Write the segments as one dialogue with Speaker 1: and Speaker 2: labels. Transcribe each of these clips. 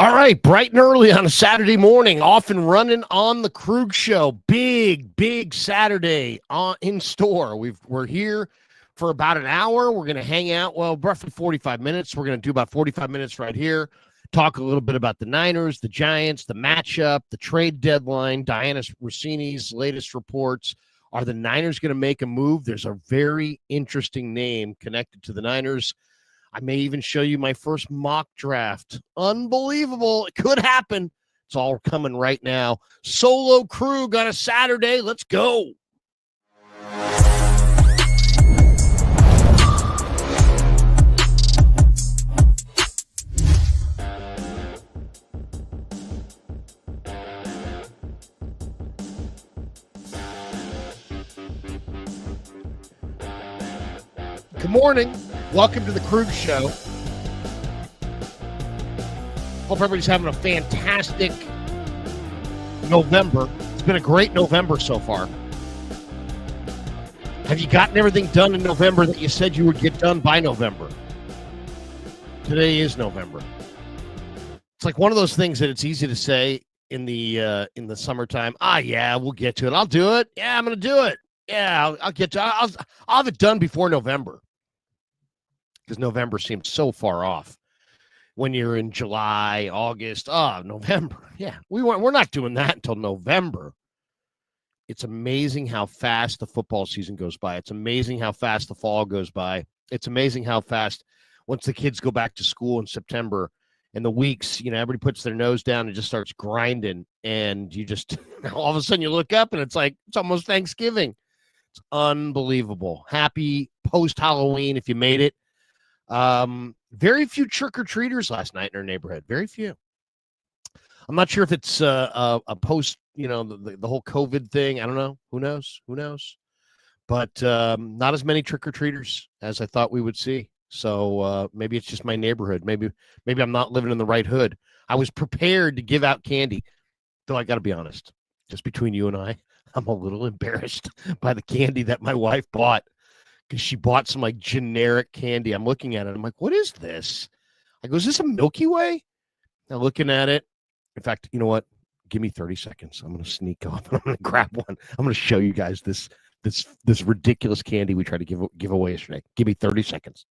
Speaker 1: All right, bright and early on a Saturday morning, off and running on the Krug Show. Big Saturday in store. We're here for about an hour. We're going to hang out, roughly 45 minutes. We're going to do about 45 minutes right here, talk a little bit about the Niners, the Giants, the matchup, the trade deadline, Diana Rossini's latest reports. Are the Niners going to make a move? There's a very interesting name connected to the Niners. I may even show you my first mock draft. Unbelievable. It could happen. It's all coming right now. Solo Krug on a Saturday. Let's go. Good morning. Welcome to the Krug Show. Hope everybody's having a fantastic November. It's been a great November so far. Have you gotten everything done in November that you said you would get done by November? Today is November. It's like one of those things that it's easy to say in the summertime. Yeah, we'll get to it. I'll do it. Yeah, I'm going to do it. Yeah, I'll get to it. I'll have it done before November. Because November seems so far off. When you're in July, August, November. Yeah, we're not doing that until November. It's amazing how fast the football season goes by. It's amazing how fast the fall goes by. It's amazing how fast once the kids go back to school in September and the weeks, everybody puts their nose down and just starts grinding. And you just, all of a sudden you look up and it's like, it's almost Thanksgiving. It's unbelievable. Happy post-Halloween if you made it. Very few trick-or-treaters last night in our neighborhood. Very few. I'm not sure if it's a post, the whole COVID thing. I don't know. Who knows? But not as many trick-or-treaters as I thought we would see. So maybe it's just my neighborhood. Maybe I'm not living in the right hood. I was prepared to give out candy, though I got to be honest. Just between you and I, I'm a little embarrassed by the candy that my wife bought. Because she bought some generic candy. I'm looking at it. I'm like, what is this? I go, is this a Milky Way? Now looking at it. In fact, you know what? Give me 30 seconds. I'm going to sneak off and I'm going to grab one. I'm going to show you guys this ridiculous candy we tried to give away yesterday. Give me 30 seconds.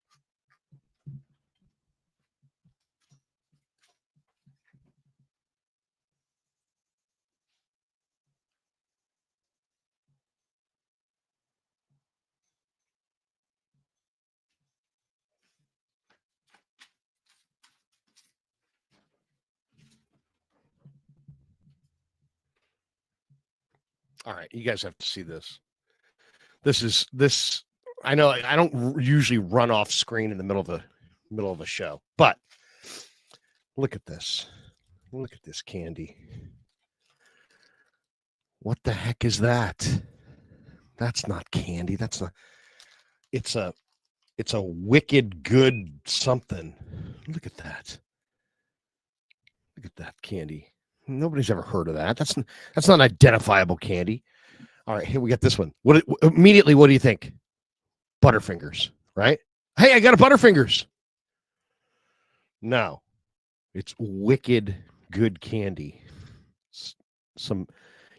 Speaker 1: All right, you guys have to see this. This. I know I don't usually run off screen in the middle of a show, but look at this. Look at this candy. What the heck is that? That's not candy. That's not. It's a wicked good something. Look at that. Look at that candy. Nobody's ever heard of that. That's not identifiable candy. All right, here we got this one. Immediately, what do you think? Butterfingers, right? Hey, I got a Butterfingers. No, it's wicked good candy.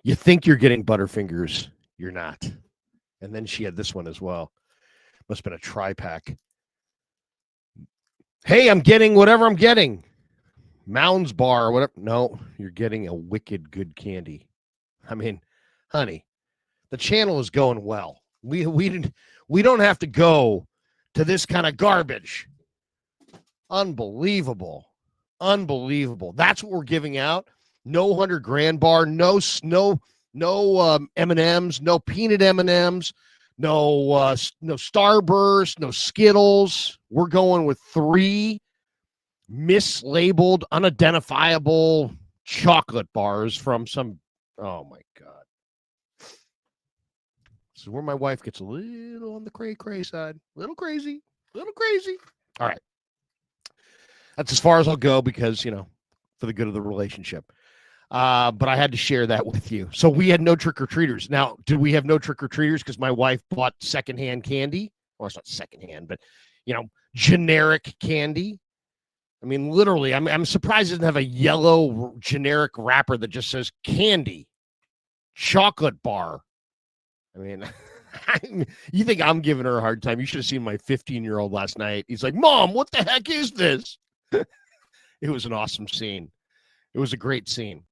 Speaker 1: You think you're getting Butterfingers, you're not. And then she had this one as well. Must have been a tri-pack. Hey, I'm getting whatever I'm getting. Mounds bar or whatever. No, you're getting a wicked good candy. I mean, honey, the channel is going well. We don't have to go to this kind of garbage. Unbelievable. That's what we're giving out. No 100 grand bar, no M&Ms, no peanut M&Ms, no Starburst, no Skittles. We're going with 3 mislabeled, unidentifiable chocolate bars from some. Oh my God! This is where my wife gets a little on the cray side, a little crazy. All right, that's as far as I'll go because for the good of the relationship. But I had to share that with you. So we had no trick-or-treaters. Now, did we have no trick-or-treaters because my wife bought secondhand candy? Well, it's not secondhand, but generic candy. I mean, literally, I'm surprised it doesn't have a yellow generic wrapper that just says candy, chocolate bar. I mean, you think I'm giving her a hard time? You should have seen my 15-year-old last night. He's like, "Mom, what the heck is this?" It was an awesome scene. It was a great scene.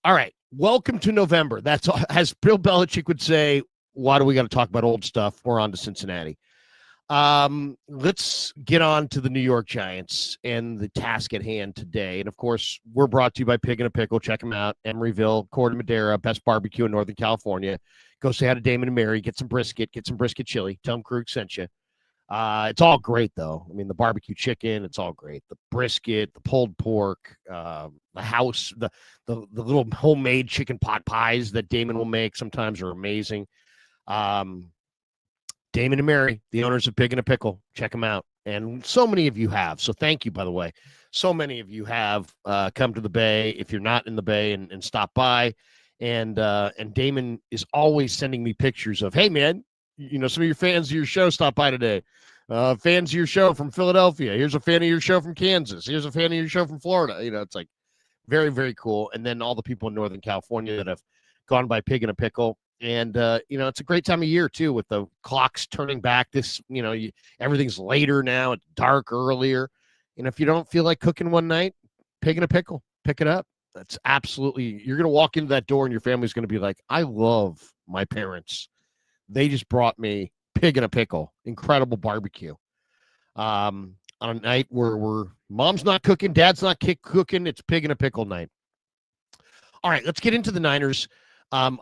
Speaker 1: All right, welcome to November. That's as Bill Belichick would say. Why do we got to talk about old stuff? We're on to Cincinnati. Let's get on to the New York Giants and the task at hand today. And of course, we're brought to you by Pig and a Pickle. Check them out. Emeryville, Corte Madera, best barbecue in Northern California. Go say hi to Damon and Mary. Get some brisket chili. Tell them Krug sent you. It's all great, though. I mean, the barbecue chicken, it's all great. The brisket, the pulled pork, the house, the little homemade chicken pot pies that Damon will make sometimes are amazing. Damon and Mary, the owners of Pig and a Pickle, check them out. And so many of you have. So thank you, by the way. So many of you have come to the Bay if you're not in the Bay and stop by. And Damon is always sending me pictures of, hey, man, you know, some of your fans of your show stop by today. Fans of your show from Philadelphia. Here's a fan of your show from Kansas. Here's a fan of your show from Florida. You know, it's like very, very cool. And then all the people in Northern California that have gone by Pig and a Pickle. And, you know, it's a great time of year, too, with the clocks turning back. Everything's later now. It's dark earlier. And if you don't feel like cooking one night, Pig and a Pickle, pick it up. That's absolutely, you're going to walk into that door and your family's going to be like, I love my parents. They just brought me Pig and a Pickle, incredible barbecue. On a night where mom's not cooking, dad's not cooking, it's Pig and a Pickle night. All right, let's get into the Niners.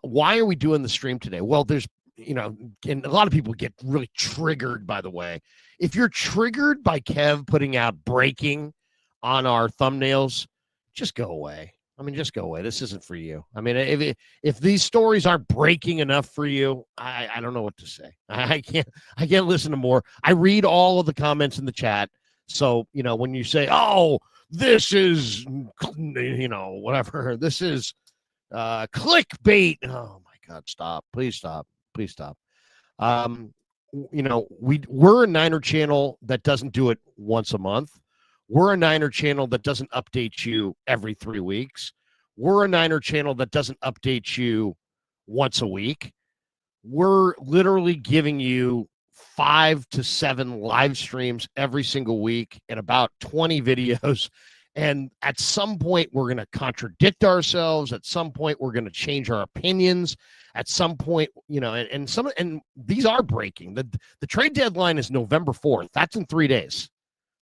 Speaker 1: Why are we doing the stream today? Well, there's, you know, and a lot of people get really triggered, by the way. If you're triggered by Kev putting out breaking on our thumbnails, just go away. I mean, just go away. This isn't for you. I mean, if these stories aren't breaking enough for you, I don't know what to say. I can't listen to more. I read all of the comments in the chat. So, you know, when you say, oh, this is, you know, whatever, this is clickbait. Oh my God, stop. Please stop. Please stop. You know, we're a Niner channel that doesn't do it once a month. We're a Niner channel that doesn't update you every 3 weeks. We're a Niner channel that doesn't update you once a week. We're literally giving you 5 to 7 live streams every single week and about 20 videos. And at some point, we're going to contradict ourselves. At some point, we're going to change our opinions. At some point, you know, and these are breaking. The trade deadline is November 4th. That's in 3 days.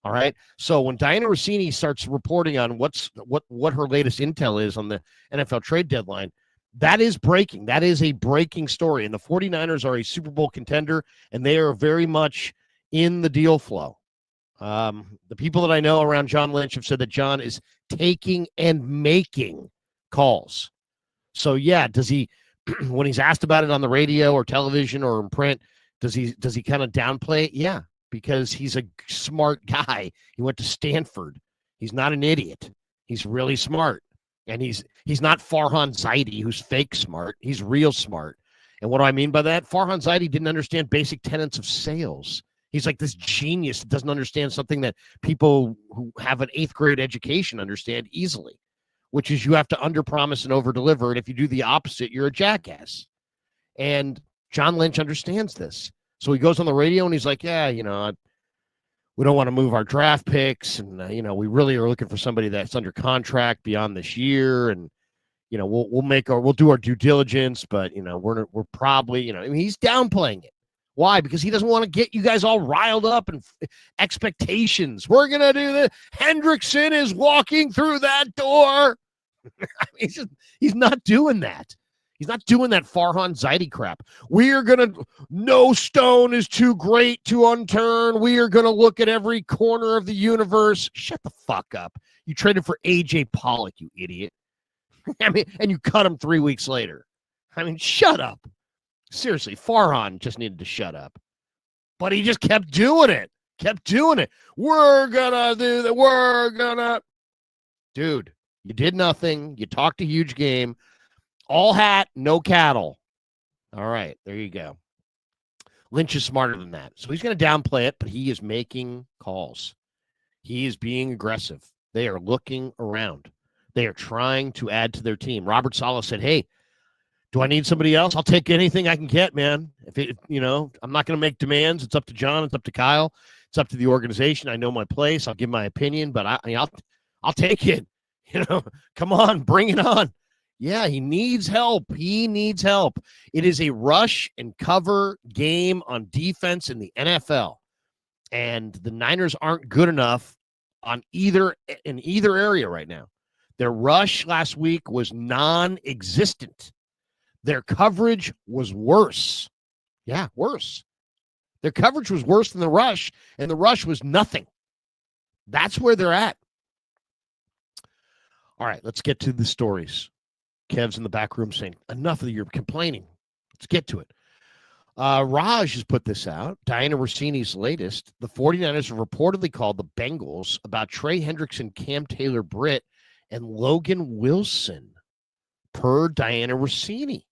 Speaker 1: All right. So when Diana Rossini starts reporting on what her latest intel is on the NFL trade deadline, that is breaking. That is a breaking story. And the 49ers are a Super Bowl contender, and they are very much in the deal flow. The people that I know around John Lynch have said that John is taking and making calls. So yeah, does he, when he's asked about it on the radio or television or in print, does he kind of downplay it? Yeah. Because he's a smart guy. He went to Stanford. He's not an idiot. He's really smart. And he's not Farhan Zaidi, who's fake smart. He's real smart. And what do I mean by that? Farhan Zaidi didn't understand basic tenets of sales. He's like this genius that doesn't understand something that people who have an 8th grade education understand easily, which is you have to underpromise and overdeliver. And if you do the opposite, you're a jackass. And John Lynch understands this. So he goes on the radio and he's like, yeah, you know, we don't want to move our draft picks. And, you know, we really are looking for somebody that's under contract beyond this year. And, you know, we'll do our due diligence, but, you know, we're probably, you know, I mean, he's downplaying it. Why? Because he doesn't want to get you guys all riled up and expectations. We're going to do this. Hendrickson is walking through that door. I mean, he's not doing that. He's not doing that Farhan Zaidi crap. No stone is too great to unturned. We are going to look at every corner of the universe. Shut the fuck up. You traded for A.J. Pollock, you idiot. I mean, and you cut him 3 weeks later. I mean, shut up. Seriously, Farhan just needed to shut up. But he just kept doing it. We're going to do that. Dude, you did nothing. You talked a huge game. All hat, no cattle. All right, there you go. Lynch is smarter than that. So he's going to downplay it, but he is making calls. He is being aggressive. They are looking around. They are trying to add to their team. Robert Saleh said, hey, do I need somebody else? I'll take anything I can get, man. I'm not going to make demands. It's up to John. It's up to Kyle. It's up to the organization. I know my place. I'll give my opinion, but I'll take it. Come on, bring it on. Yeah, he needs help. He needs help. It is a rush and cover game on defense in the NFL, and the Niners aren't good enough in either area right now. Their rush last week was non-existent. Their coverage was worse. Yeah, worse. Their coverage was worse than the rush, and the rush was nothing. That's where they're at. All right, let's get to the stories. Kev's in the back room saying, enough of your complaining. Let's get to it. Raj has put this out. Diana Rossini's latest. The 49ers have reportedly called the Bengals about Trey Hendrickson, Cam Taylor-Britt, and Logan Wilson, per Diana Rossini.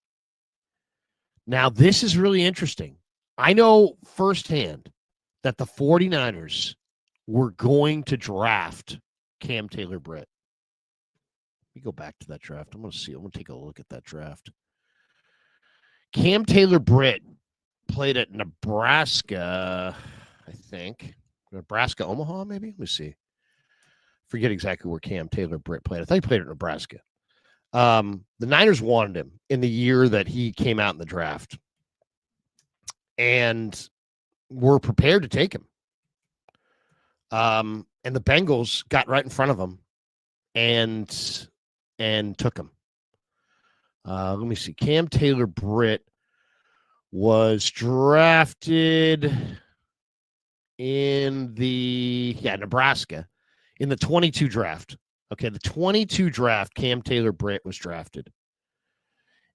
Speaker 1: Now, this is really interesting. I know firsthand that the 49ers were going to draft Cam Taylor-Britt. Let me go back to that draft. I'm going to take a look at that draft. Cam Taylor-Britt played at Nebraska, I think. Nebraska, Omaha, maybe? Let me see. Forget exactly where Cam Taylor-Britt played. I thought he played at Nebraska. The Niners wanted him in the year that he came out in the draft, and were prepared to take him. And the Bengals got right in front of him and took him. Let me see. Cam Taylor-Britt was drafted in Nebraska in the 22 draft. Okay, the 22 draft, Cam Taylor-Britt was drafted.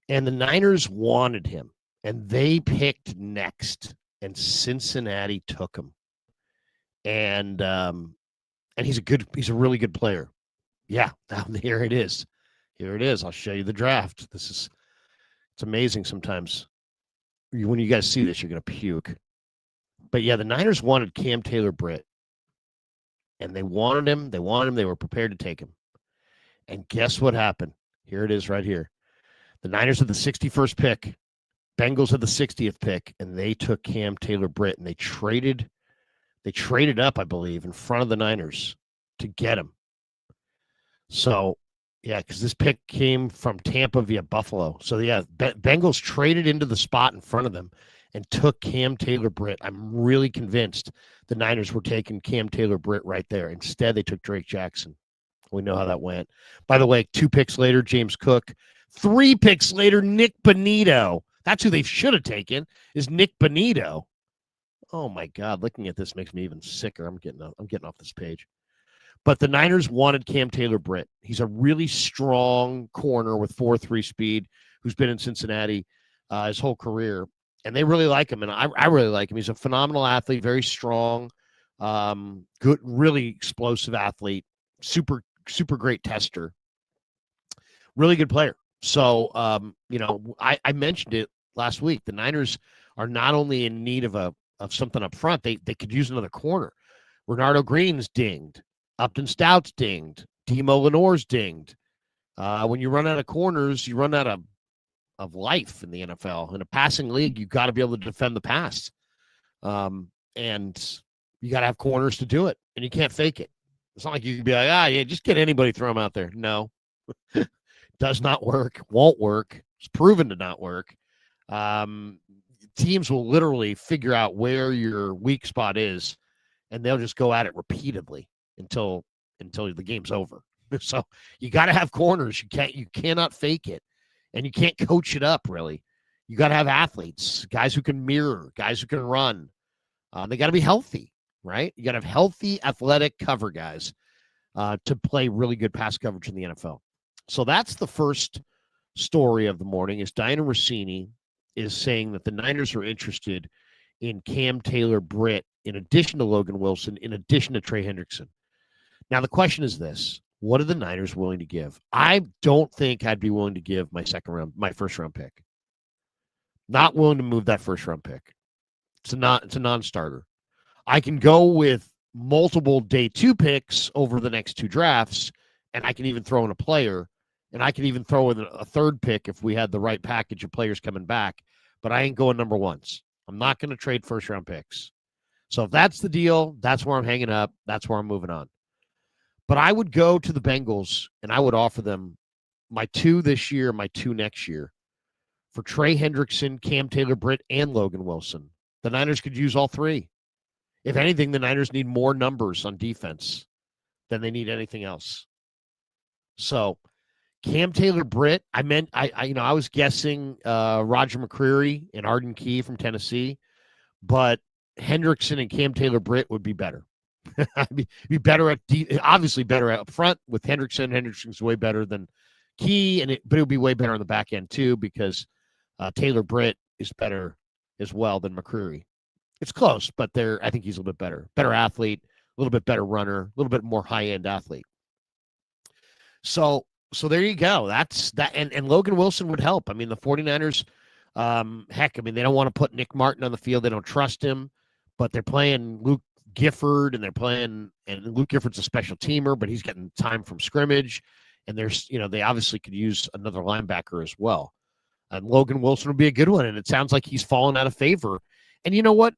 Speaker 1: And the Niners wanted him, and they picked next, and Cincinnati took him. And he's a really good player. Yeah, here it is. Here it is. I'll show you the draft. It's amazing sometimes. When you guys see this, you're going to puke. But yeah, the Niners wanted Cam Taylor-Britt. And they wanted him. They were prepared to take him. And guess what happened? Here it is right here. The Niners had the 61st pick. Bengals had the 60th pick. And they took Cam Taylor-Britt. And they traded up, I believe, in front of the Niners to get him. So, yeah, because this pick came from Tampa via Buffalo. So, yeah, Bengals traded into the spot in front of them and took Cam Taylor-Britt. I'm really convinced the Niners were taking Cam Taylor-Britt right there. Instead, they took Drake Jackson. We know how that went. By the way, 2 picks later, James Cook. 3 picks later, Nick Bonito. That's who they should have taken, is Nick Bonito. Oh, my God. Looking at this makes me even sicker. I'm getting off this page. But the Niners wanted Cam Taylor-Britt. He's a really strong corner with 4.3 speed who's been in Cincinnati his whole career. And they really like him, and I really like him. He's a phenomenal athlete, very strong, good, really explosive athlete, super great tester, really good player. So, I mentioned it last week. The Niners are not only in need of something up front, they could use another corner. Renardo Green's dinged. Upton Stout's dinged. Demo Lenore's dinged. When you run out of corners, you run out of life in the NFL. In a passing league, you got to be able to defend the pass. And you got to have corners to do it, and you can't fake it. It's not like you can be like, yeah, just get anybody, throw them out there. No. Does not work, won't work. It's proven to not work. Teams will literally figure out where your weak spot is, and they'll just go at it repeatedly until the game's over. So you got to have corners. You cannot fake it. And you can't coach it up, really. You got to have athletes, guys who can mirror, guys who can run. They got to be healthy, right? You got to have healthy, athletic cover guys to play really good pass coverage in the NFL. So that's the first story of the morning, is Diana Rossini is saying that the Niners are interested in Cam Taylor-Britt in addition to Logan Wilson, in addition to Trey Hendrickson. Now, the question is this. What are the Niners willing to give? I don't think I'd be willing to give my first round pick. Not willing to move that first round pick. It's a non-starter. I can go with multiple day 2 picks over the next 2 drafts, and I can even throw in a player, and I can even throw in a third pick if we had the right package of players coming back, but I ain't going number ones. I'm not going to trade first-round picks. So if that's the deal, that's where I'm hanging up. That's where I'm moving on. But I would go to the Bengals, and I would offer them my 2 this year, my 2 next year for Trey Hendrickson, Cam Taylor-Britt, and Logan Wilson. The Niners could use all 3. If anything, the Niners need more numbers on defense than they need anything else. So Cam Taylor-Britt, I was guessing Roger McCreary and Arden Key from Tennessee, but Hendrickson and Cam Taylor-Britt would be better. be better at obviously better up front with Hendrickson. Hendrickson's way better than Key, but it would be way better on the back end too because Taylor-Britt is better as well than McCreary. It's close, but I think he's a little bit better athlete, a little bit better runner, a little bit more high-end athlete. So there you go. That's that, and Logan Wilson would help. I mean, the 49ers, they don't want to put Nick Martin on the field. They don't trust him, but they're playing Luke Gifford, and Luke Gifford's a special teamer, but he's getting time from scrimmage, and they obviously could use another linebacker as well. And Logan Wilson would be a good one, and it sounds like he's fallen out of favor. And you know what?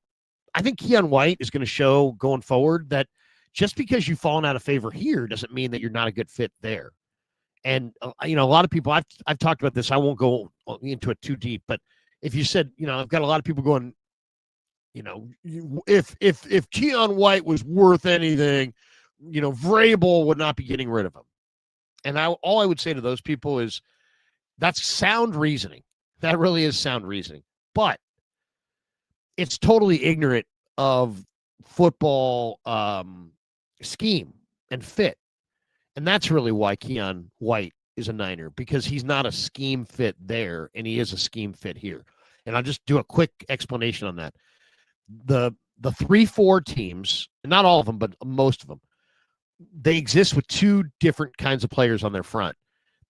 Speaker 1: I think Keon White is going to show going forward that just because you've fallen out of favor here doesn't mean that you're not a good fit there. And, a lot of people, I've talked about this. I won't go into it too deep, but if you said, I've got a lot of people going, if Keon White was worth anything, Vrabel would not be getting rid of him. And all I would say to those people is that's sound reasoning. That really is sound reasoning. But it's totally ignorant of football scheme and fit. And that's really why Keon White is a Niner, because he's not a scheme fit there, and he is a scheme fit here. And I'll just do a quick explanation on that. The 3-4 teams, not all of them, but most of them, they exist with 2 different kinds of players on their front.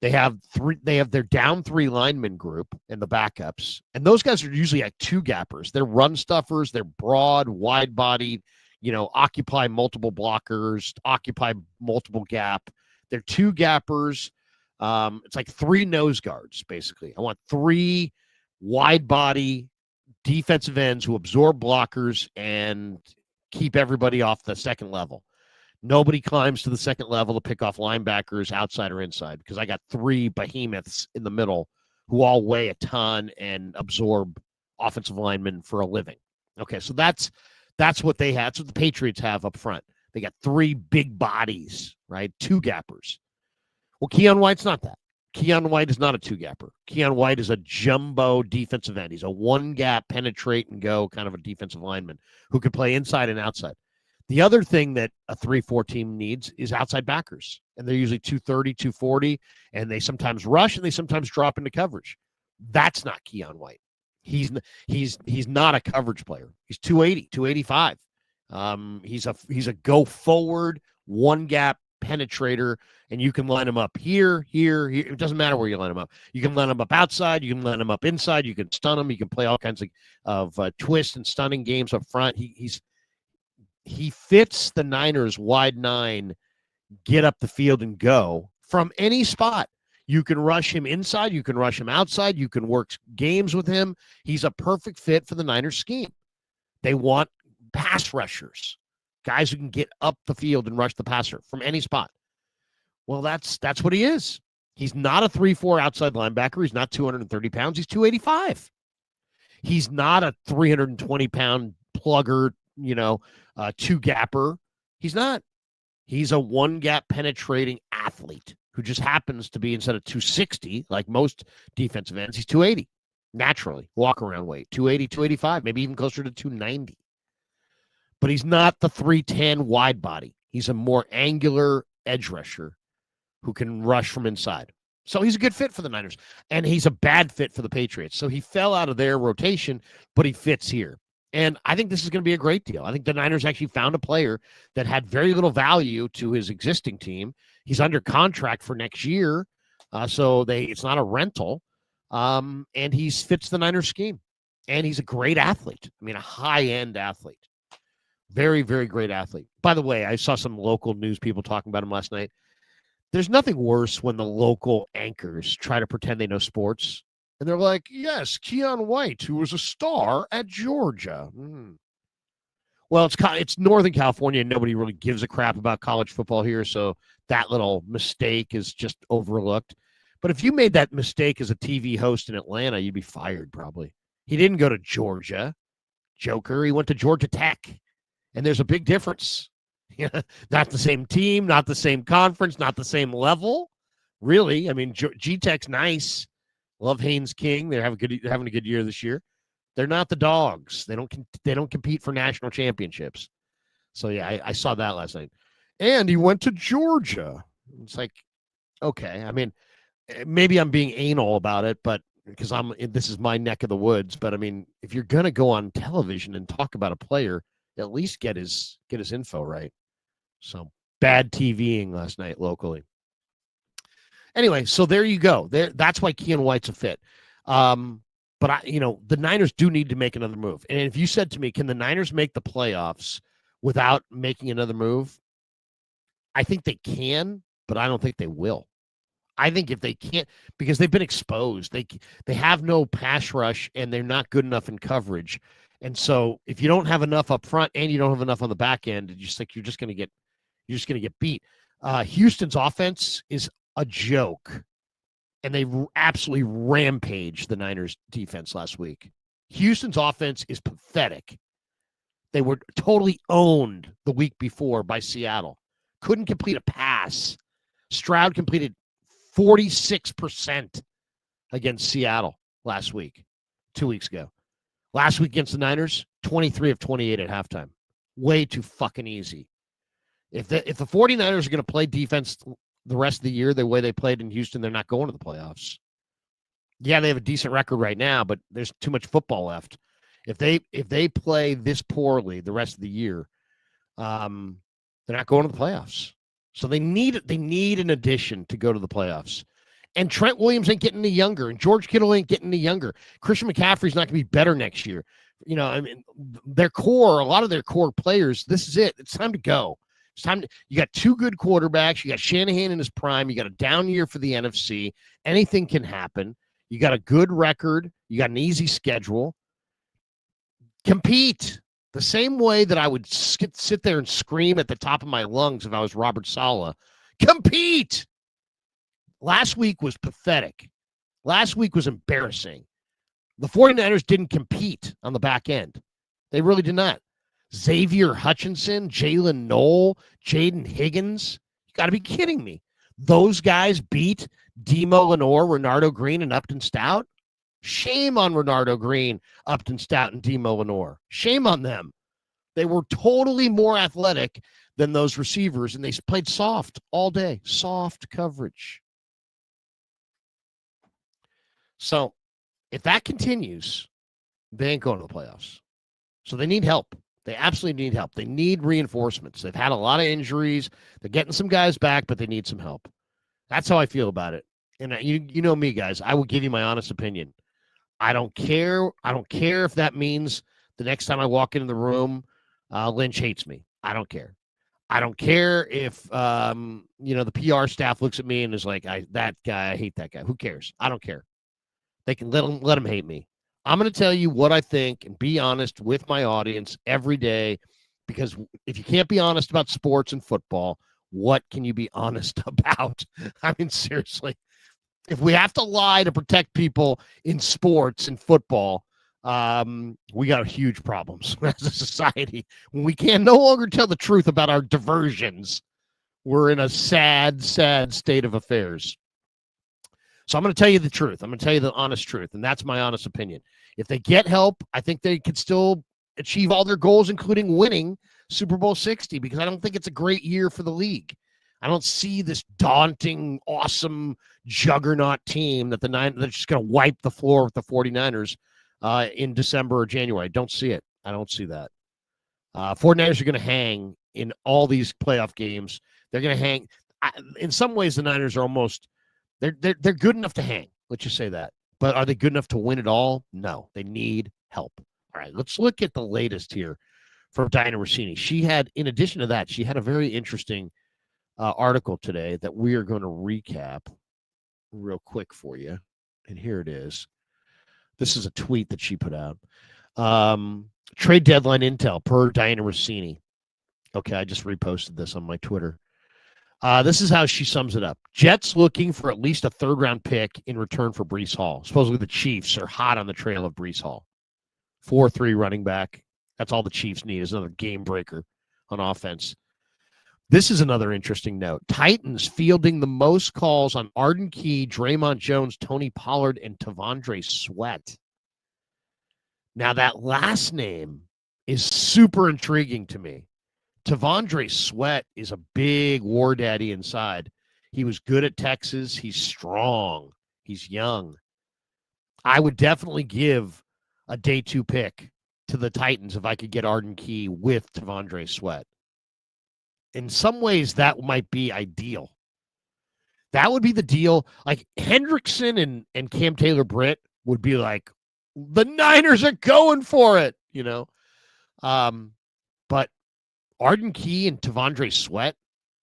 Speaker 1: They have their down 3 lineman group and the backups. And those guys are usually like 2 gappers. They're run stuffers. They're broad, wide bodied, occupy multiple blockers, occupy multiple gap. They're 2 gappers. It's like 3 nose guards, basically. I want 3 wide body defensive ends who absorb blockers and keep everybody off the second level. Nobody climbs to the second level to pick off linebackers outside or inside, because I got 3 behemoths in the middle who all weigh a ton and absorb offensive linemen for a living. Okay, so that's what they had. That's what the Patriots have up front. They got 3 big bodies, right? 2 gappers. Well, Keon White's not that. Keon White is not a 2-gapper. Keon White is a jumbo defensive end. He's a 1-gap, penetrate and go kind of a defensive lineman who can play inside and outside. The other thing that a 3-4 team needs is outside backers, and they're usually 230, 240, and they sometimes rush and they sometimes drop into coverage. That's not Keon White. He's not a coverage player. He's 280, 285. He's a go forward 1-gap penetrator, and you can line him up here. It doesn't matter where you line him up. You can line him up outside. You can line him up inside. You can stun him. You can play all kinds of twist and stunning games up front. He fits the Niners wide 9, get up the field and go from any spot. You can rush him inside. You can rush him outside. You can work games with him. He's a perfect fit for the Niners scheme. They want pass rushers, guys who can get up the field and rush the passer from any spot. Well, that's what he is. He's not a 3-4 outside linebacker. He's not 230 pounds. He's 285. He's not a 320-pound plugger, 2-gapper. He's not. He's a 1-gap penetrating athlete who just happens to be, instead of 260, like most defensive ends, he's 280. Naturally, walk around weight, 280, 285, maybe even closer to 290. But he's not the 310 wide body. He's a more angular edge rusher who can rush from inside. So he's a good fit for the Niners, and he's a bad fit for the Patriots. So he fell out of their rotation, but he fits here. And I think this is going to be a great deal. I think the Niners actually found a player that had very little value to his existing team. He's under contract for next year, so it's not a rental, and he fits the Niners scheme. And he's a great athlete. I mean, a high-end athlete. Very, very great athlete. By the way, I saw some local news people talking about him last night. There's nothing worse when the local anchors try to pretend they know sports. And they're like, yes, Keon White, who was a star at Georgia. Well, it's Northern California, and nobody really gives a crap about college football here, so that little mistake is just overlooked. But if you made that mistake as a TV host in Atlanta, you'd be fired probably. He didn't go to Georgia, Joker. He went to Georgia Tech, and there's a big difference. Not the same team, not the same conference, not the same level. Really, I mean, G-Tech's nice. Love Haynes King. They're having a good year this year. They're not the Dogs. They don't compete for national championships. So yeah, I saw that last night. And he went to Georgia. It's like, okay. I mean, maybe I'm being anal about it, but because this is my neck of the woods. But I mean, if you're gonna go on television and talk about a player, at least get his info right. So bad TVing last night locally. Anyway, so there you go. That's why Keon White's a fit. But the Niners do need to make another move. And if you said to me, can the Niners make the playoffs without making another move? I think they can, but I don't think they will. I think if they can't, because they've been exposed, they have no pass rush and they're not good enough in coverage. And so if you don't have enough up front and you don't have enough on the back end, you're just going to get beat. Houston's offense is a joke. And they absolutely rampaged the Niners defense last week. Houston's offense is pathetic. They were totally owned the week before by Seattle. Couldn't complete a pass. Stroud completed 46% against Seattle last week, 2 weeks ago. Last week against the Niners, 23 of 28 at halftime. Way too fucking easy. If the 49ers are going to play defense the rest of the year the way they played in Houston, they're not going to the playoffs. Yeah, they have a decent record right now, but there's too much football left. If they play this poorly the rest of the year, they're not going to the playoffs. So they need an addition to go to the playoffs. And Trent Williams ain't getting any younger, and George Kittle ain't getting any younger. Christian McCaffrey's not going to be better next year. A lot of their core players, this is it. It's time to go. It's time you got two good quarterbacks. You got Shanahan in his prime. You got a down year for the NFC. Anything can happen. You got a good record. You got an easy schedule. Compete the same way that I would sit there and scream at the top of my lungs if I was Robert Saleh. Compete. Last week was pathetic. Last week was embarrassing. The 49ers didn't compete on the back end. They really did not. Xavier Hutchinson, Jalen Noel, Jaden Higgins. You got to be kidding me. Those guys beat Demo Lenore, Renardo Green, and Upton Stout. Shame on Renardo Green, Upton Stout, and Demo Lenore. Shame on them. They were totally more athletic than those receivers, and they played soft all day. Soft coverage. So if that continues, they ain't going to the playoffs. So they need help. They absolutely need help. They need reinforcements. They've had a lot of injuries. They're getting some guys back, but they need some help. That's how I feel about it. And you know me, guys. I will give you my honest opinion. I don't care. I don't care if that means the next time I walk into the room, Lynch hates me. I don't care. I don't care if the PR staff looks at me and is like, that guy, I hate that guy. Who cares? I don't care. They can let them hate me. I'm going to tell you what I think and be honest with my audience every day, because if you can't be honest about sports and football, what can you be honest about? I mean, seriously, if we have to lie to protect people in sports and football, we got huge problems as a society. When we can no longer tell the truth about our diversions, we're in a sad, sad state of affairs. So I'm going to tell you the truth. I'm going to tell you the honest truth, and that's my honest opinion. If they get help, I think they could still achieve all their goals, including winning Super Bowl 60, because I don't think it's a great year for the league. I don't see this daunting, awesome juggernaut team that that's just going to wipe the floor with the 49ers in December or January. I don't see it. I don't see that. 49ers are going to hang in all these playoff games. They're going to hang. In some ways, the Niners are almost they're good enough to hang. Let's just say that. But are they good enough to win it all? No. They need help. All right, let's look at the latest here from Diana Rossini. She had, in addition to that, she had a very interesting article today that we are going to recap real quick for you. And here it is. This is a tweet that she put out. Trade deadline intel per Diana Rossini. Okay, I just reposted this on my Twitter. This is how she sums it up. Jets looking for at least a third-round pick in return for Breece Hall. Supposedly the Chiefs are hot on the trail of Breece Hall. 4-3 running back. That's all the Chiefs need is another game breaker on offense. This is another interesting note. Titans fielding the most calls on Arden Key, Draymond Jones, Tony Pollard, and Tavondre Sweat. Now, that last name is super intriguing to me. Tavondre Sweat is a big war daddy inside. He was good at Texas. He's strong. He's young. I would definitely give a day 2 pick to the Titans if I could get Arden Key with Tavondre Sweat. In some ways, that might be ideal. That would be the deal. Like Hendrickson and Cam Taylor-Britt would be like, the Niners are going for it, you know. But Arden Key and Tavondre Sweat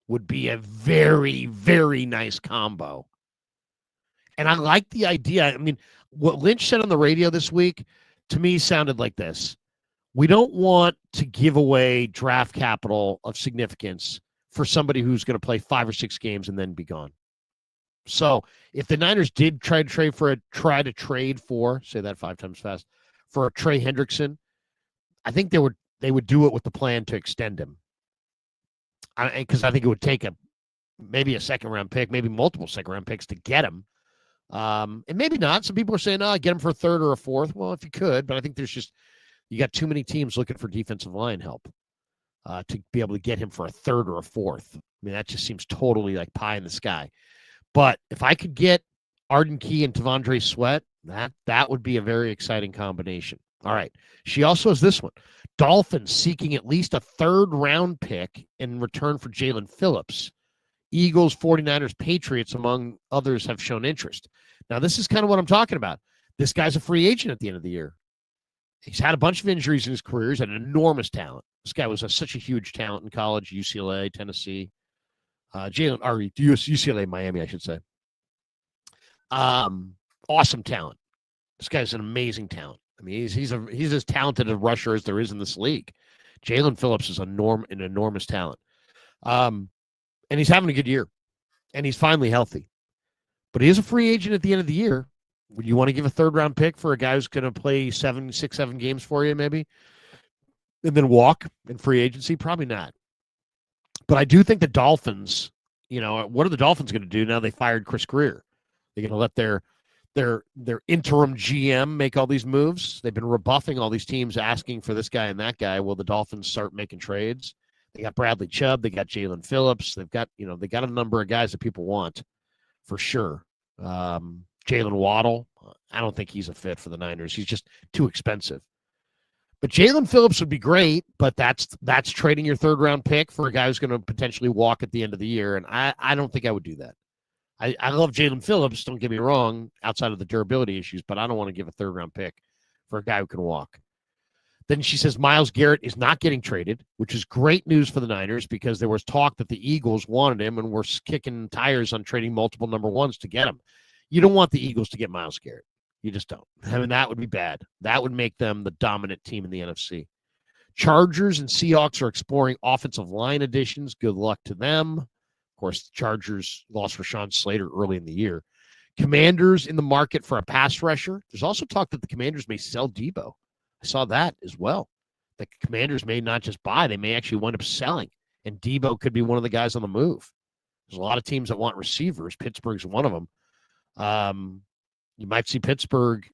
Speaker 1: would be a very, very nice combo. And I like the idea. I mean, what Lynch said on the radio this week, to me, sounded like this. We don't want to give away draft capital of significance for somebody who's going to play 5 or 6 games and then be gone. So if the Niners did try to trade for, say that 5 times fast, for a Trey Hendrickson, I think they would do it with the plan to extend him. Because I think it would take maybe a second-round pick, maybe multiple second-round picks to get him. And maybe not. Some people are saying, get him for a third or a fourth. Well, if you could, but I think you got too many teams looking for defensive line help to be able to get him for a third or a fourth. I mean, that just seems totally like pie in the sky. But if I could get Arden Key and Tavondre Sweat, that would be a very exciting combination. All right. She also has this one. Dolphins seeking at least a third-round pick in return for Jalen Phillips. Eagles, 49ers, Patriots, among others, have shown interest. Now, this is kind of what I'm talking about. This guy's a free agent at the end of the year. He's had a bunch of injuries in his career. He's had an enormous talent. This guy was such a huge talent in college, UCLA, Tennessee, UCLA, Miami, I should say. Awesome talent. This guy's an amazing talent. I mean, he's as talented a rusher as there is in this league. Jalen Phillips is an enormous talent. And he's having a good year. And he's finally healthy. But he is a free agent at the end of the year. Would you want to give a third-round pick for a guy who's going to play 7 games for you, maybe, and then walk in free agency? Probably not. But I do think the Dolphins, what are the Dolphins going to do now they fired Chris Greer? They're going to let their interim GM make all these moves. They've been rebuffing all these teams asking for this guy and that guy. Will the Dolphins start making trades? They got Bradley Chubb. They got Jalen Phillips. They've got, they got a number of guys that people want for sure. Jalen Waddle, I don't think he's a fit for the Niners. He's just too expensive. But Jalen Phillips would be great, but that's trading your third-round pick for a guy who's going to potentially walk at the end of the year, and I don't think I would do that. I love Jalen Phillips, don't get me wrong, outside of the durability issues, but I don't want to give a third-round pick for a guy who can walk. Then she says Myles Garrett is not getting traded, which is great news for the Niners because there was talk that the Eagles wanted him and were kicking tires on trading multiple number ones to get him. You don't want the Eagles to get Myles Garrett. You just don't. I mean, that would be bad. That would make them the dominant team in the NFC. Chargers and Seahawks are exploring offensive line additions. Good luck to them. Of course, the Chargers lost Rashawn Slater early in the year. Commanders in the market for a pass rusher. There's also talk that the Commanders may sell Debo. I saw that as well. The Commanders may not just buy, they may actually wind up selling. And Debo could be one of the guys on the move. There's a lot of teams that want receivers. Pittsburgh's one of them. You might see Pittsburgh,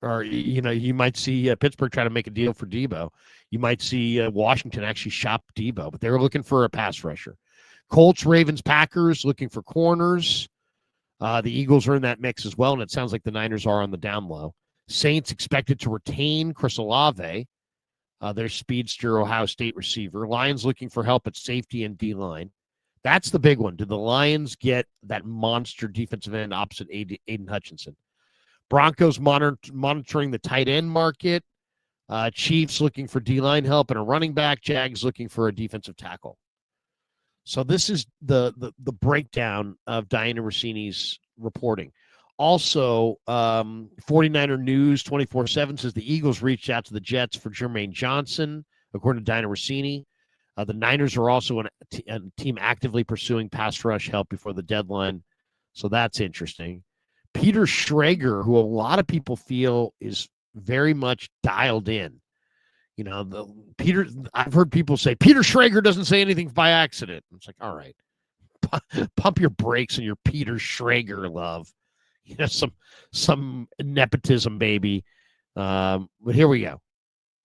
Speaker 1: or you might see Pittsburgh try to make a deal for Debo. You might see Washington actually shop Debo, but they're looking for a pass rusher. Colts, Ravens, Packers looking for corners. The Eagles are in that mix as well, and it sounds like the Niners are on the down low. Saints expected to retain Chris Olave, their speedster Ohio State receiver. Lions looking for help at safety and D-line. That's the big one. Did the Lions get that monster defensive end opposite Aiden Hutchinson? Broncos monitoring the tight end market. Chiefs looking for D-line help and a running back. Jags looking for a defensive tackle. So this is the breakdown of Diana Rossini's reporting. Also, 49er News 24/7 says the Eagles reached out to the Jets for Jermaine Johnson, according to Diana Rossini. The Niners are also a team actively pursuing pass rush help before the deadline. So that's interesting. Peter Schrager, who a lot of people feel is very much dialed in. I've heard people say Peter Schrager doesn't say anything by accident. It's like, all right, pump your brakes on your Peter Schrager love. Some nepotism, baby. But here we go.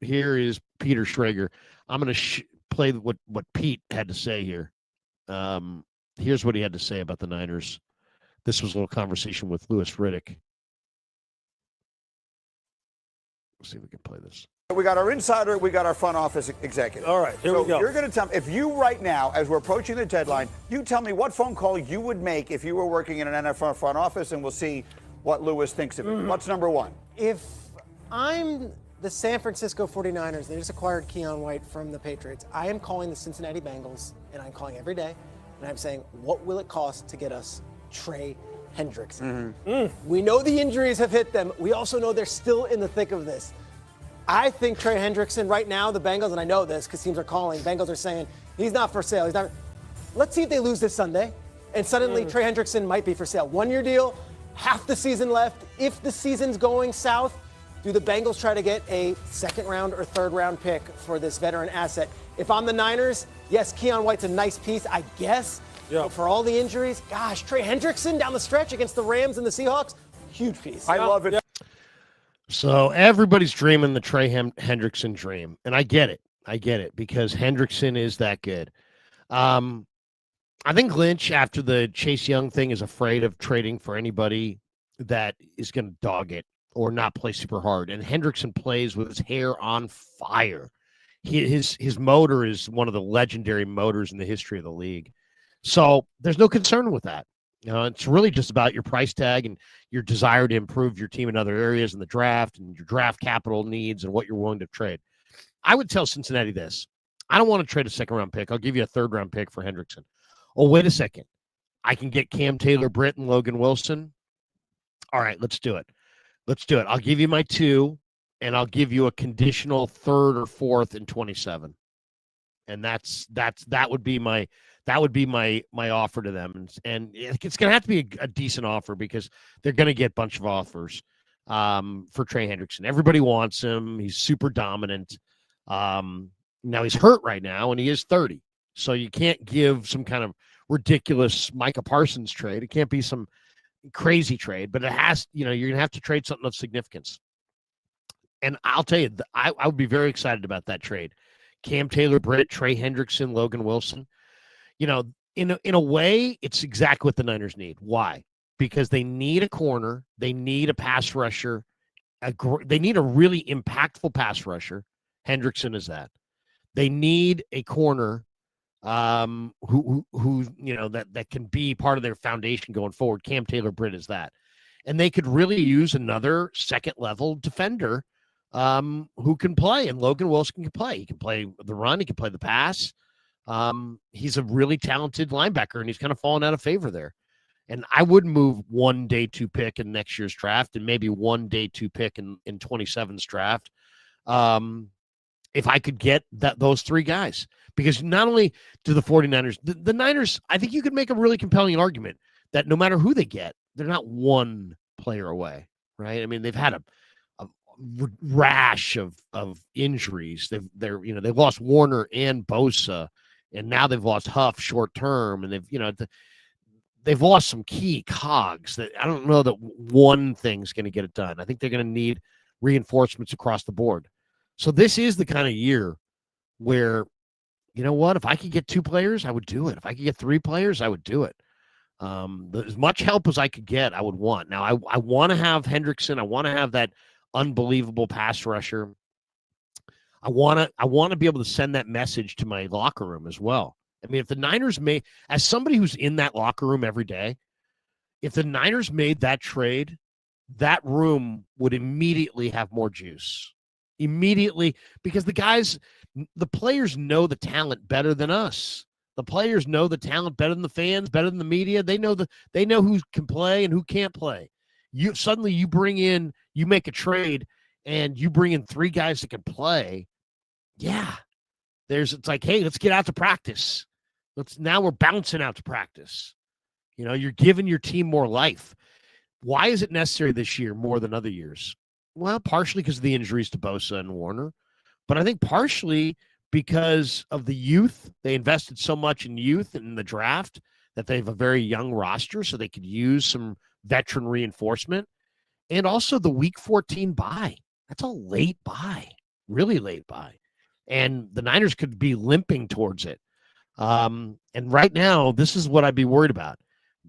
Speaker 1: Here is Peter Schrager. I'm going to play what Pete had to say here. Here's what he had to say about the Niners. This was a little conversation with Louis Riddick. Let's see if we can play this.
Speaker 2: We got our insider, we got our front office executive.
Speaker 3: All right, here we go.
Speaker 2: You're going to tell me, if you right now, as we're approaching the deadline, you tell me what phone call you would make if you were working in an NFL front office, and we'll see what Louis thinks of it. What's number one?
Speaker 4: If I'm the San Francisco 49ers, they just acquired Keon White from the Patriots, I am calling the Cincinnati Bengals, and I'm calling every day, and I'm saying, what will it cost to get us Trey Hendrickson? We know the injuries have hit them. We also know they're still in the thick of this. I think Trey Hendrickson right now, the Bengals, and I know this because teams are calling, Bengals are saying, he's not for sale. Let's see if they lose this Sunday, and suddenly Trey Hendrickson might be for sale. 1-year deal, half the season left. If the season's going south, do the Bengals try to get a second-round or third-round pick for this veteran asset? If I'm the Niners, yes, Keon White's a nice piece, I guess. Yeah. But for all the injuries, gosh, Trey Hendrickson down the stretch against the Rams and the Seahawks, huge piece.
Speaker 2: I love it.
Speaker 1: So everybody's dreaming the Trey Hendrickson dream, and I get it because Hendrickson is that good. I think Lynch, after the Chase Young thing, is afraid of trading for anybody that is going to dog it or not play super hard. And Hendrickson plays with his hair on fire. His motor is one of the legendary motors in the history of the league. So there's no concern with that. It's really just about your price tag and your desire to improve your team in other areas in the draft and your draft capital needs and what you're willing to trade. I would tell Cincinnati this. I don't want to trade a second-round pick. I'll give you a third-round pick for Hendrickson. Oh, wait a second. I can get Cam Taylor-Britt and Logan Wilson. All right, let's do it. I'll give you my 2, and I'll give you a conditional 3rd or 4th in 27. And that would be my offer to them, and it's going to have to be a decent offer because they're going to get a bunch of offers for Trey Hendrickson. Everybody wants him. He's super dominant. Now he's hurt right now, and he is 30, so you can't give some kind of ridiculous Micah Parsons trade. It can't be some crazy trade, but it has. You're going to have to trade something of significance. And I'll tell you, I would be very excited about that trade. Cam Taylor-Britt, Trey Hendrickson, Logan Wilson. In a way, it's exactly what the Niners need. Why? Because they need a corner. They need a pass rusher. They need a really impactful pass rusher. Hendrickson is that. They need a corner who that can be part of their foundation going forward. Cam Taylor-Britt is that. And they could really use another second-level defender who can play. And Logan Wilson can play. He can play the run. He can play the pass. He's a really talented linebacker, and he's kind of fallen out of favor there. And I would move 1 day 2 pick in next year's draft and maybe 1 day 2 pick in 27's draft. If I could get those 3 guys, because not only do the 49ers, the Niners, I think you could make a really compelling argument that no matter who they get, they're not 1 player away, right? I mean, they've had a rash of injuries. They've lost Warner and Bosa. And now they've lost Huff short term, and they've lost some key cogs that I don't know that one thing's going to get it done. I think they're going to need reinforcements across the board. So this is the kind of year where, if I could get 2 players, I would do it. If I could get 3 players, I would do it. As much help as I could get, I would want. Now, I want to have Hendrickson. I want to have that unbelievable pass rusher. I want to be able to send that message to my locker room as well. I mean, if the Niners as somebody who's in that locker room every day, if the Niners made that trade, that room would immediately have more juice. immediately, because the players know the talent better than us. The players know the talent better than the fans, better than the media. They know who can play and who can't play. You make a trade and you bring in 3 guys that can play. Yeah. It's like, hey, let's get out to practice. Now we're bouncing out to practice. You're giving your team more life. Why is it necessary this year more than other years? Well, partially because of the injuries to Bosa and Warner, but I think partially because of the youth. They invested so much in youth in the draft that they have a very young roster, so they could use some veteran reinforcement. And also the week 14 bye. That's a late bye, really late bye. And the Niners could be limping towards it. And right now, this is what I'd be worried about.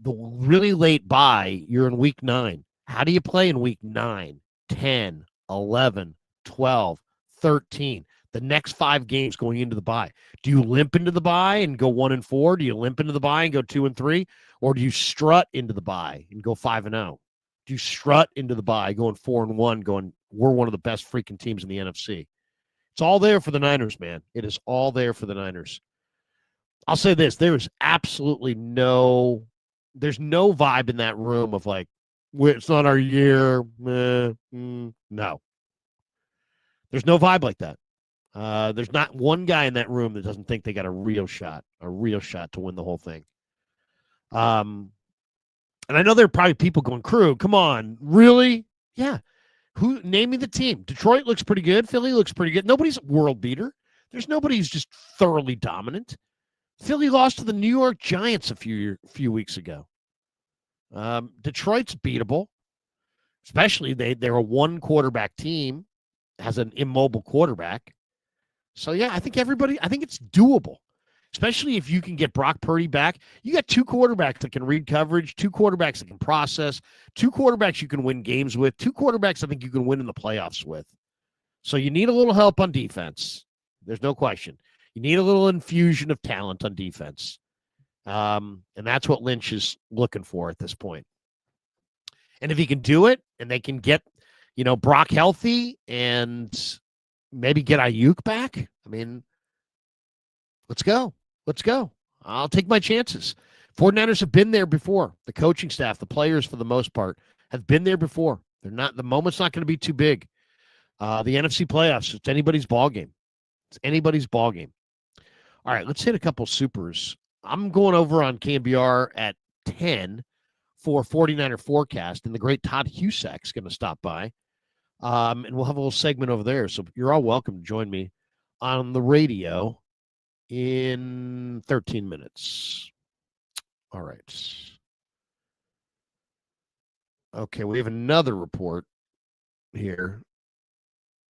Speaker 1: The really late bye, you're in week 9. How do you play in week 9, 10, 11, 12, 13? The next 5 games going into the bye. Do you limp into the bye and go 1-4? Do you limp into the bye and go 2-3? Or do you strut into the bye and go 5-0? Do you strut into the bye going 4-1, going, we're one of the best freaking teams in the NFC? It's all there for the Niners, man. It is all there for the Niners. I'll say this. There's no vibe in that room of like, it's not our year. No. There's no vibe like that. There's not one guy in that room that doesn't think they got a real shot to win the whole thing. And I know there are probably people going, Crew, come on, really? Yeah. Name me the team. Detroit looks pretty good. Philly looks pretty good. Nobody's a world beater. There's nobody who's just thoroughly dominant. Philly lost to the New York Giants a few weeks ago. Detroit's beatable, especially they're a 1-quarterback team, has an immobile quarterback. So, yeah, I think it's doable, especially if you can get Brock Purdy back. You got 2 quarterbacks that can read coverage, 2 quarterbacks that can process, 2 quarterbacks you can win games with, 2 quarterbacks I think you can win in the playoffs with. So you need a little help on defense. There's no question. You need a little infusion of talent on defense. And that's what Lynch is looking for at this point. And if he can do it and they can get, Brock healthy and maybe get Ayuk back, I mean, let's go. I'll take my chances. 49ers have been there before. The coaching staff, the players for the most part, have been there before. The moment's not going to be too big. The NFC playoffs, it's anybody's ball game. All right, let's hit a couple supers. I'm going over on KNBR at 10 for 49er forecast, and the great Todd Husak's going to stop by. And we'll have a little segment over there. So you're all welcome to join me on the radio in 13 minutes. All right. Okay, we have another report here.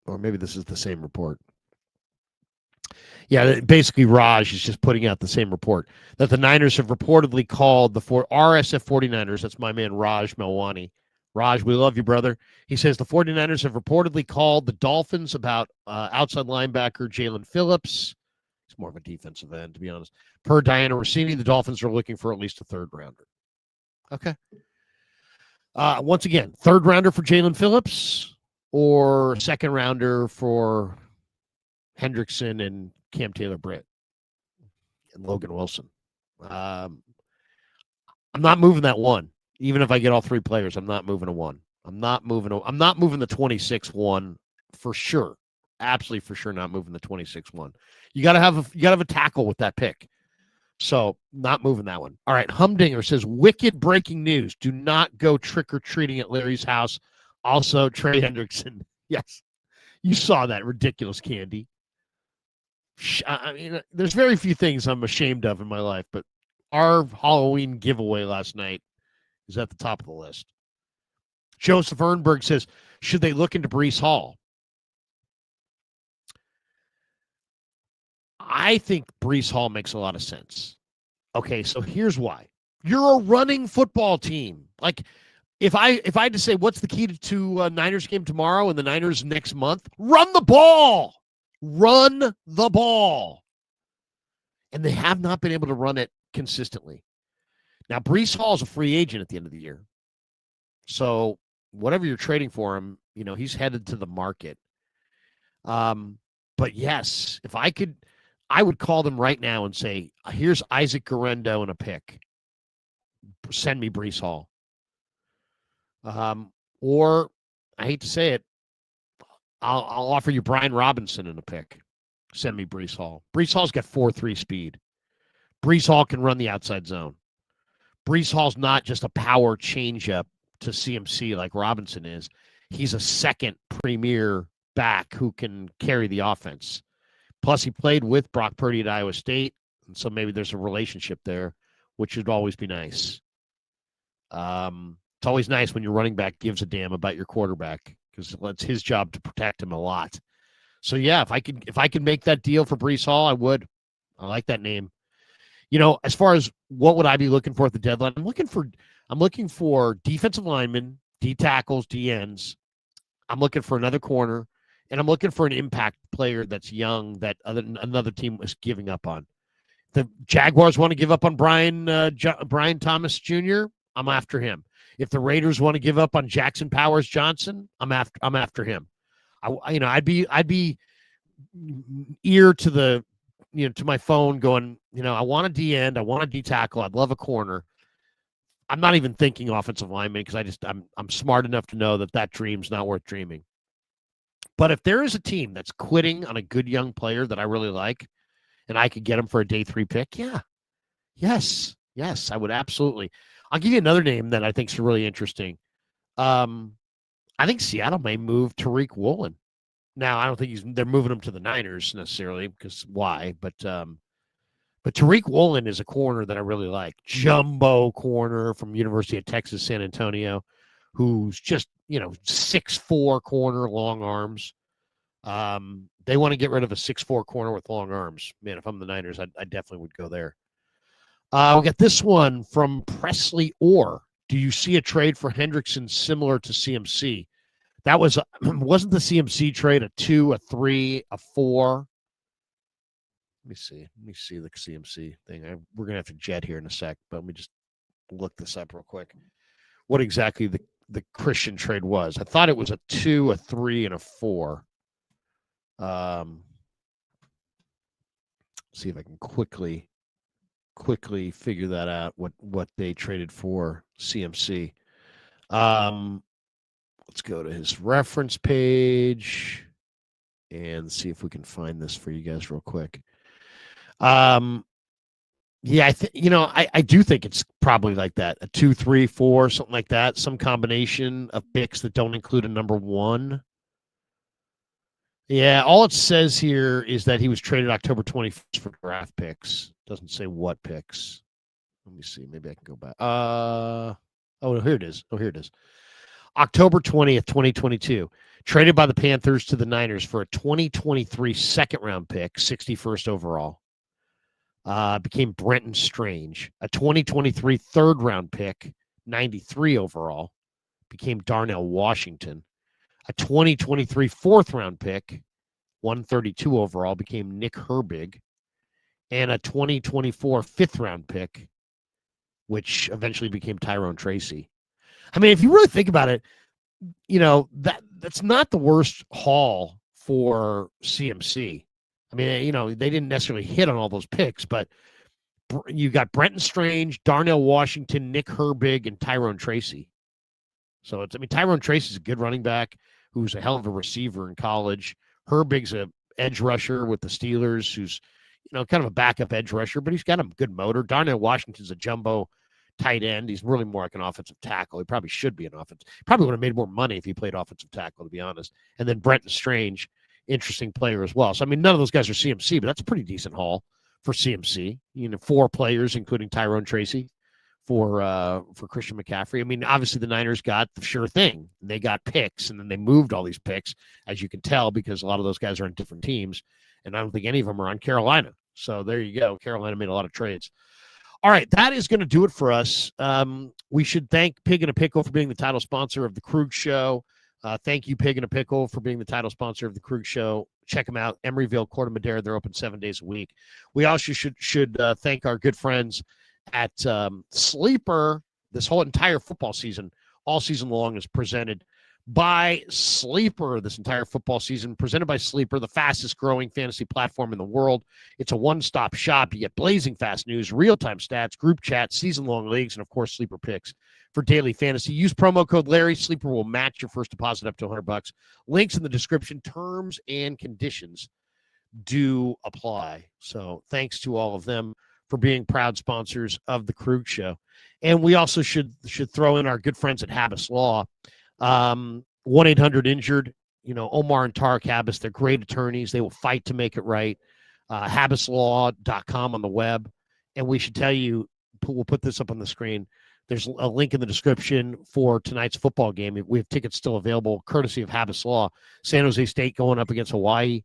Speaker 1: Or maybe this is the same report. Yeah, basically Raj is just putting out the same report that the Niners have reportedly called the RSF 49ers. That's my man Raj Melwani. Raj, we love you, brother. He says the 49ers have reportedly called the Dolphins about outside linebacker Jalen Phillips. He's more of a defensive end, to be honest. Per Diana Rossini, the Dolphins are looking for at least a 3rd rounder. Okay. Once again, 3rd rounder for Jalen Phillips or 2nd rounder for Hendrickson and Cam Taylor-Britt and Logan Wilson. I'm not moving that 1. Even if I get all 3 players, I'm not moving a 1. I'm not moving the 26-1 for sure. Absolutely for sure not moving the 26-1. You got to have a tackle with that pick. So, not moving that one. All right, Humdinger says wicked breaking news. Do not go trick-or-treating at Larry's house. Also, Trey Hendrickson. Yes. You saw that ridiculous candy. I mean, there's very few things I'm ashamed of in my life, but our Halloween giveaway last night is at the top of the list. Joseph Ernberg says, should they look into Breece Hall? I think Breece Hall makes a lot of sense. Okay, so here's why. You're a running football team. Like, if I had to say what's the key to Niners game tomorrow and the Niners next month, run the ball. Run the ball. And they have not been able to run it consistently. Now, Breece Hall is a free agent at the end of the year. So whatever you're trading for him, he's headed to the market. But yes, if I could, I would call them right now and say, here's Isaac Guerrero and a pick. Send me Breece Hall. Or I hate to say it, I'll offer you Brian Robinson in a pick. Send me Breece Hall. Breece Hall's got 4.3 speed. Breece Hall can run the outside zone. Breece Hall's not just a power changeup to CMC like Robinson is. He's a second premier back who can carry the offense. Plus, he played with Brock Purdy at Iowa State, and so maybe there's a relationship there, which would always be nice. It's always nice when your running back gives a damn about your quarterback because it's his job to protect him a lot. So yeah, if I could make that deal for Breece Hall, I would. I like that name. You know, as far as what would I be looking for at the deadline, I'm looking for defensive linemen, D tackles, D ends. I'm looking for another corner, and I'm looking for an impact player that's young that another team was giving up on. The Jaguars want to give up on Brian Thomas Jr. I'm after him. If the Raiders want to give up on Jackson Powers Johnson, I'm after him. I'd be ear to the to my phone going, I want a D end, I want a D tackle, I'd love a corner. I'm not even thinking offensive lineman because I'm smart enough to know that dream's not worth dreaming. But if there is a team that's quitting on a good young player that I really like, and I could get him for a day 3 pick, yes, I would absolutely. I'll give you another name that I think is really interesting. I think Seattle may move Tariq Woolen. Now, I don't think they're moving him to the Niners necessarily because why? But Tariq Woolen is a corner that I really like. Jumbo corner from University of Texas, San Antonio, who's just, 6'4" corner, long arms. They want to get rid of a 6'4" corner with long arms. Man, if I'm the Niners, I definitely would go there. We got this one from Presley Orr. Do you see a trade for Hendrickson similar to CMC? That wasn't the CMC trade a 2, a 3, a 4? Let me see the CMC thing. We're going to have to jet here in a sec, but let me just look this up real quick. What exactly the Christian trade was. I thought it was a 2, a 3, and a 4. See if I can quickly figure that out, what they traded for CMC. Let's go to his reference page and see if we can find this for you guys real quick. Yeah, I do think it's probably like that, a 2, 3, 4, something like that, some combination of picks that don't include a number 1. Yeah, all it says here is that he was traded October 21st for draft picks. Doesn't say what picks. Let me see. Maybe I can go back. Here it is. October 20th, 2022. Traded by the Panthers to the Niners for a 2023 second-round pick, 61st overall. Became Brenton Strange. A 2023 third-round pick, 93 overall. Became Darnell Washington. A 2023 fourth-round pick, 132 overall. Became Nick Herbig. And a 2024 fifth-round pick, which eventually became Tyrone Tracy. I mean, if you really think about it, that's not the worst haul for CMC. I mean, they didn't necessarily hit on all those picks, but you got Brenton Strange, Darnell Washington, Nick Herbig, and Tyrone Tracy. So Tyrone Tracy's a good running back who's a hell of a receiver in college. Herbig's a edge rusher with the Steelers who's, kind of a backup edge rusher, but he's got a good motor. Darnell Washington's a jumbo tight end. He's really more like an offensive tackle. He probably should be an offensive. Probably would have made more money if he played offensive tackle, to be honest. And then Brenton Strange, interesting player as well. So, none of those guys are CMC, but that's a pretty decent haul for CMC. 4 players, including Tyrone Tracy, for Christian McCaffrey. Obviously the Niners got the sure thing. They got picks, and then they moved all these picks, as you can tell, because a lot of those guys are on different teams, and I don't think any of them are on Carolina. So there you go. Carolina made a lot of trades. All right, that is going to do it for us. We should thank Pig and a Pickle for being the title sponsor of the Krug Show. Thank you, Pig and a Pickle, for being the title sponsor of the Krug Show. Check them out, Emeryville, Corte Madera. They're open 7 days a week. We also should thank our good friends at Sleeper. This whole entire football season, all season long, is presented by Sleeper this entire football season, presented by Sleeper, the fastest growing fantasy platform in the world. It's a one-stop shop. You get blazing fast news, real-time stats, group chats, season-long leagues, and of course, Sleeper picks for daily fantasy. Use promo code Larry. Sleeper will match your first deposit up to $100. Links in the description. Terms and conditions do apply. So thanks to all of them for being proud sponsors of the Krug Show. And we also should throw in our good friends at Habbas Law. 1-800-INJURED, Omar and Tarek Habbas, they're great attorneys. They will fight to make it right. HabbasLaw.com on the web. And we should tell you, we'll put this up on the screen. There's a link in the description for tonight's football game. We have tickets still available, courtesy of Habbas Law. San Jose State going up against Hawaii.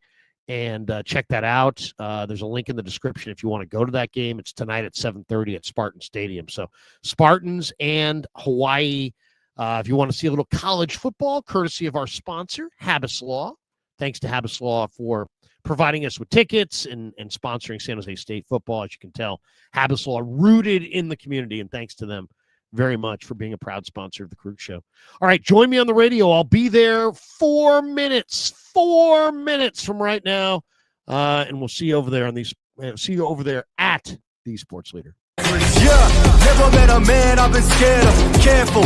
Speaker 1: And check that out. There's a link in the description if you want to go to that game. It's tonight at 7:30 at Spartan Stadium. So Spartans and Hawaii. If you want to see a little college football, courtesy of our sponsor, Habbas Law. Thanks to Habbas Law for providing us with tickets and sponsoring San Jose State football. As you can tell, Habbas Law rooted in the community, and thanks to them very much for being a proud sponsor of the Krug Show. All right, join me on the radio. I'll be there 4 minutes from right now, and we'll see you over there at the Sports Leader.
Speaker 3: Yeah, never met a man I've been scared of. Careful.